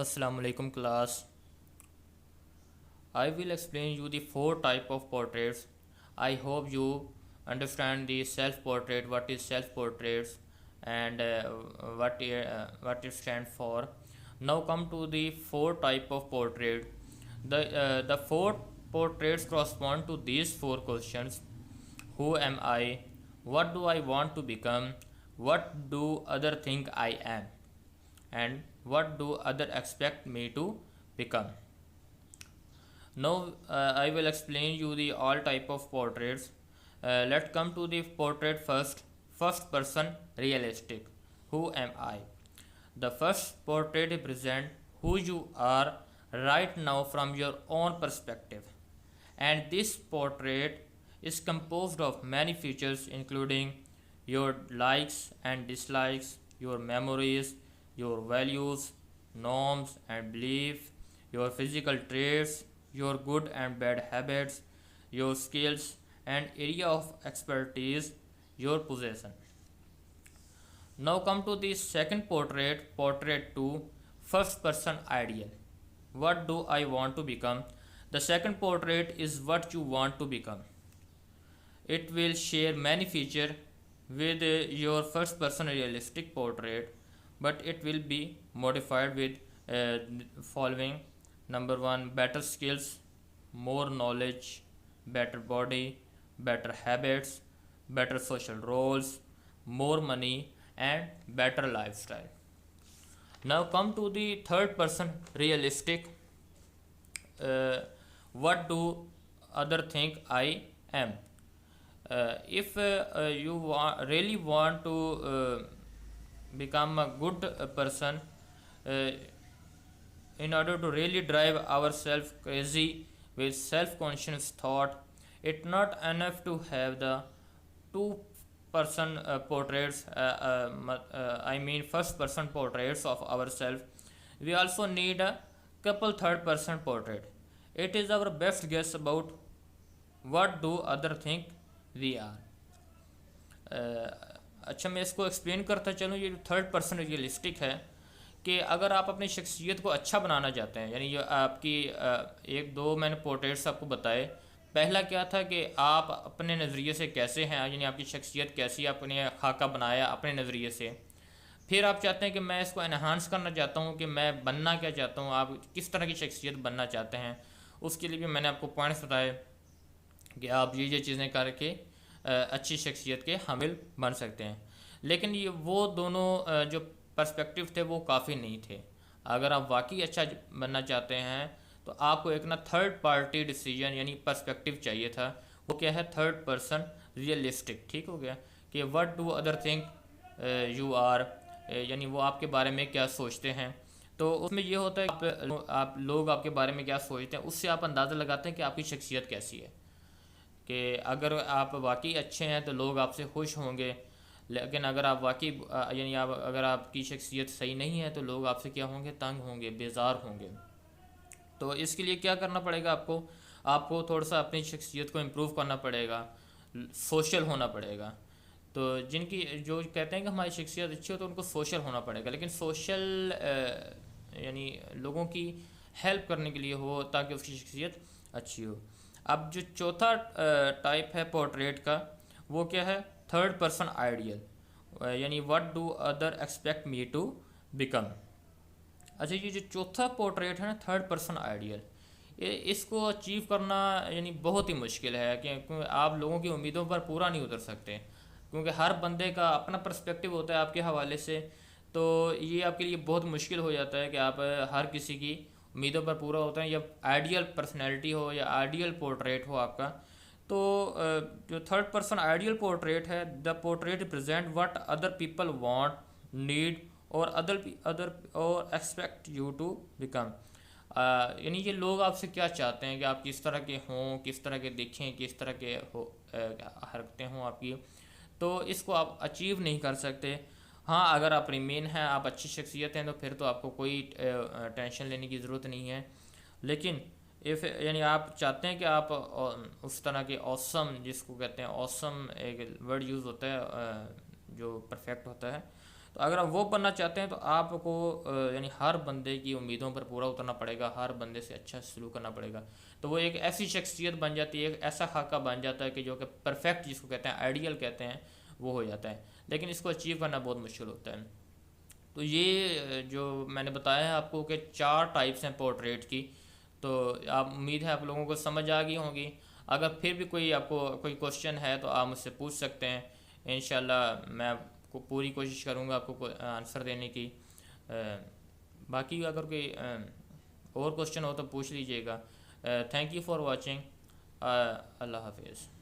Assalamualaikum class. I will explain you the four type of portraits. I hope you understand the self portrait, what is self portraits, and what it stands for. Now come to the four type of portrait. The four portraits correspond to these four questions: Who am I? What do I want to become? What do other think I am? And what do other expect me to become? Now I will explain you the all type of portraits. Let's come to the portrait first. First person realistic. Who am I? The first portrait represent who you are right now from your own perspective. And this portrait is composed of many features including your likes and dislikes, your memories, your values, norms and beliefs, your physical traits, your good and bad habits, your skills and area of expertise, your possession. Now come to the second portrait, portrait 2, first person ideal. What do I want to become? The second portrait is what you want to become. It will share many features with your first person realistic portrait, but it will be modified with following: number 1, better skills, more knowledge, better body, better habits, better social roles, more money and better lifestyle. Now come to the third person realistic. What do other think I am? If you really want to become a good person, uh, in order to really drive ourselves crazy with self-conscious thought, it's not enough to have the two person portraits, I mean first person portraits of ourselves. We also need a couple third person portrait. It is our best guess about what do other think we are. अच्छा, मैं इसको explain करता चलूँ। ये third person realistic है कि अगर आप अपनी शख्सियत को अच्छा बनाना चाहते हैं, यानी ये आपकी एक दो मैंने पोर्ट्रेट्स आपको बताए। पहला क्या था कि आप अपने नज़रिए से कैसे हैं, यानी आपकी शख्सियत कैसी, आपने खाका बनाया अपने नज़रिए से। फिर आप चाहते हैं कि मैं इसको एनहांस करना चाहता हूँ कि मैं बनना क्या चाहता हूँ, आप किस तरह की शख्सियत बनना चाहते हैं। उसके लिए भी मैंने आपको पॉइंट्स बताए कि आप ये चीज़ें करके अच्छी शख्सियत के हामिल बन सकते हैं। लेकिन ये वो दोनों जो पर्सपेक्टिव थे वो काफ़ी नहीं थे। अगर आप वाकई अच्छा बनना चाहते हैं तो आपको एक ना थर्ड पार्टी डिसीजन यानी पर्सपेक्टिव चाहिए था। वो क्या है? Third person realistic. ठीक हो गया कि what do other think you are, यानी वो आपके बारे में क्या सोचते हैं। तो उसमें ये होता है कि आप लोग आपके बारे में क्या सोचते हैं, उससे आप अंदाज़ा लगाते हैं कि आपकी शख्सियत कैसी है। कि अगर आप वाकई अच्छे हैं तो लोग आपसे खुश होंगे, लेकिन अगर आप वाकई यानी आप अगर आपकी शख्सियत सही नहीं है तो लोग आपसे क्या होंगे? तंग होंगे, बेजार होंगे। तो इसके लिए क्या करना पड़ेगा आपको? आपको थोड़ा सा अपनी शख्सियत को इम्प्रूव करना पड़ेगा, सोशल होना पड़ेगा। तो जिनकी जो कहते हैं कि हमारी शख्सियत अच्छी हो तो उनको सोशल होना पड़ेगा, लेकिन सोशल यानी लोगों की हेल्प करने के लिए हो ताकि उसकी शख्सियत अच्छी हो। अब जो चौथा टाइप है पोर्ट्रेट का, वो क्या है? थर्ड पर्सन आइडियल, यानी what do other expect me to become. अच्छा, ये जो चौथा पोर्ट्रेट है ना, थर्ड पर्सन आइडियल, इसको अचीव करना यानी बहुत ही मुश्किल है क्योंकि आप लोगों की उम्मीदों पर पूरा नहीं उतर सकते, क्योंकि हर बंदे का अपना पर्सपेक्टिव होता है आपके हवाले से। तो ये आपके लिए बहुत मुश्किल हो जाता है कि आप हर किसी की उम्मीदों पर पूरा होता है, या आइडियल पर्सनैलिटी हो या आइडियल पोर्ट्रेट हो आपका। तो जो थर्ड पर्सन आइडियल पोर्ट्रेट है, the portrait represent what other people want, need और अदर और एक्सपेक्ट यू टू बिकम। यानी ये लोग आपसे क्या चाहते हैं कि आप किस तरह के हों, किस तरह के दिखें, किस तरह के हो हरकतें हों आपकी। तो इसको आप अचीव नहीं कर सकते। हाँ, अगर आप रिमेन हैं, आप अच्छी शख्सियत हैं, तो फिर तो आपको कोई टेंशन लेने की ज़रूरत नहीं है। लेकिन इफ़ यानी आप चाहते हैं कि आप उस तरह के ऑसम, जिसको कहते हैं ऑसम, एक वर्ड यूज़ होता है जो परफेक्ट होता है। तो अगर आप वो बनना चाहते हैं तो आपको यानी हर बंदे की उम्मीदों पर पूरा उतरना पड़ेगा, हर बंदे से अच्छा सलूक करना पड़ेगा। तो वो एक ऐसी शख्सियत बन जाती है, एक ऐसा खाका बन जाता है कि जो कि परफेक्ट, जिसको कहते हैं आइडियल कहते हैं, वो हो जाता है। लेकिन इसको अचीव करना बहुत मुश्किल होता है। तो ये जो मैंने बताया है आपको कि 4 टाइप्स हैं पोर्ट्रेट की। तो आप, उम्मीद है आप लोगों को समझ आ गई होंगी। अगर फिर भी कोई आपको कोई क्वेश्चन है तो आप मुझसे पूछ सकते हैं। इंशाल्लाह मैं आपको पूरी कोशिश करूँगा आपको आंसर देने की। बाकी अगर कोई और क्वेश्चन हो तो पूछ लीजिएगा। Thank you for watching. Allah हाफिज़।